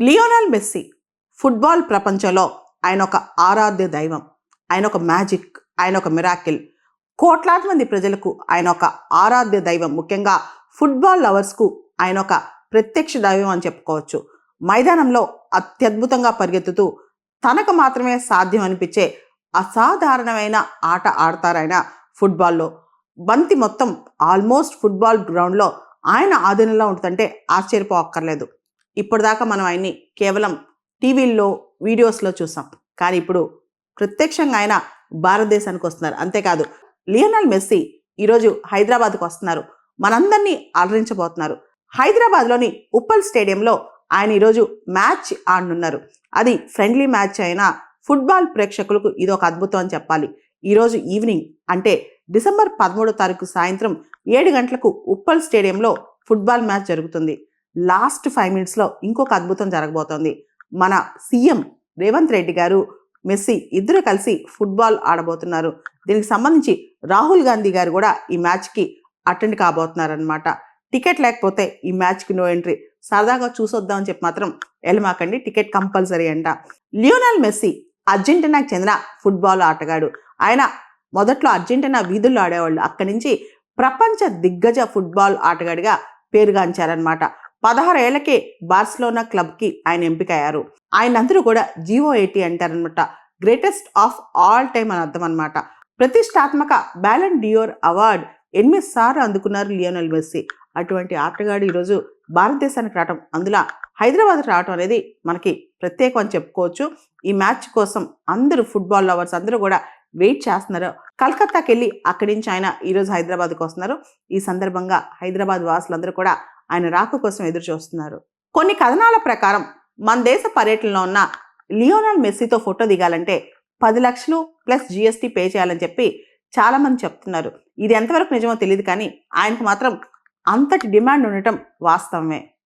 Lionel Messi football ప్రపంచంలో ఆయన ఒక ఆరాధ్య దైవం. ఆయన ఒక మ్యాజిక్, ఆయన ఒక మిరాకిల్. కోట్లాది మంది ప్రజలకు ఆయన ఒక ఆరాధ్య దైవం. ముఖ్యంగా ఫుట్బాల్ లవర్స్కు ఆయన ఒక ప్రత్యక్ష దైవం అని చెప్పుకోవచ్చు. మైదానంలో అత్యద్భుతంగా పరిగెత్తుతూ తనకు మాత్రమే సాధ్యం అనిపించే అసాధారణమైన ఆట ఆడతారాయన. ఫుట్బాల్లో బంతి మొత్తం ఆల్మోస్ట్ ఫుట్బాల్ గ్రౌండ్లో ఆయన ఆధీనంలో ఉంటుందంటే ఆశ్చర్యపోక్కర్లేదు. ఇప్పటిదాకా మనం ఆయన్ని కేవలం టీవీల్లో, వీడియోస్లో చూసాం. కానీ ఇప్పుడు ప్రత్యక్షంగా ఆయన భారతదేశానికి వస్తున్నారు. అంతేకాదు, లియోనల్ మెస్సీ ఈరోజు హైదరాబాద్కు వస్తున్నారు. మనందరినీ అలరించబోతున్నారు. హైదరాబాద్లోని ఉప్పల్ స్టేడియంలో ఆయన ఈరోజు మ్యాచ్ ఆడనున్నారు. అది ఫ్రెండ్లీ మ్యాచ్ అయినా ఫుట్బాల్ ప్రేక్షకులకు ఇది ఒక అద్భుతం అని చెప్పాలి. ఈరోజు ఈవినింగ్ అంటే డిసెంబర్ 13వ తారీఖు సాయంత్రం 7 గంటలకు ఉప్పల్ స్టేడియంలో ఫుట్బాల్ మ్యాచ్ జరుగుతుంది. లాస్ట్ 5 మినిట్స్లో ఇంకొక అద్భుతం జరగబోతోంది. మన సీఎం రేవంత్ రెడ్డి గారు, మెస్సీ ఇద్దరు కలిసి ఫుట్బాల్ ఆడబోతున్నారు. దీనికి సంబంధించి రాహుల్ గాంధీ గారు కూడా ఈ మ్యాచ్కి అటెండ్ కాబోతున్నారనమాట. టికెట్ లేకపోతే ఈ మ్యాచ్కి నో ఎంట్రీ. సరదాగా చూసొద్దామని చెప్పి మాత్రం వెళ్ళమాకండి, టికెట్ కంపల్సరీ అంట. లియోనల్ మెస్సీ అర్జెంటీనాకు చెందిన ఫుట్బాల్ ఆటగాడు. ఆయన మొదట్లో అర్జెంటీనా వీధుల్లో ఆడేవాళ్ళు. అక్కడి నుంచి ప్రపంచ దిగ్గజ ఫుట్బాల్ ఆటగాడిగా పేరుగాంచారనమాట. 16 ఏళ్లకే బార్సిలోనా క్లబ్కి ఆయన ఎంపికయ్యారు. ఆయన అందరూ కూడా GOAT అంటారనమాట. గ్రేటెస్ట్ ఆఫ్ ఆల్ టైమ్ అని అర్థం అనమాట. ప్రతిష్టాత్మక బ్యాలన్ డియోర్ అవార్డు 8 సార్లు అందుకున్నారు లియోనల్ మెస్సీ. అటువంటి ఆటగాడు ఈరోజు భారతదేశానికి రావటం, అందులో హైదరాబాద్ రావటం అనేది మనకి ప్రత్యేకం అని చెప్పుకోవచ్చు. ఈ మ్యాచ్ కోసం అందరూ ఫుట్బాల్ లవర్స్ అందరూ కూడా వెయిట్ చేస్తున్నారు. కలకత్తాకి వెళ్ళి అక్కడి నుంచి ఆయన ఈరోజు హైదరాబాద్కి వస్తున్నారు. ఈ సందర్భంగా హైదరాబాద్ వాసులందరూ కూడా ఆయన రాక కోసం ఎదురు చూస్తున్నారు. కొన్ని కథనాల ప్రకారం మన దేశ పర్యటనలో ఉన్న లియోనల్ మెస్సీతో ఫోటో దిగాలంటే 10 లక్షలు ప్లస్ GST పే చేయాలని చెప్పి చాలామంది చెప్తున్నారు. ఇది ఎంతవరకు నిజమో తెలియదు, కానీ ఆయనకు మాత్రం అంతటి డిమాండ్ ఉండటం వాస్తవమే.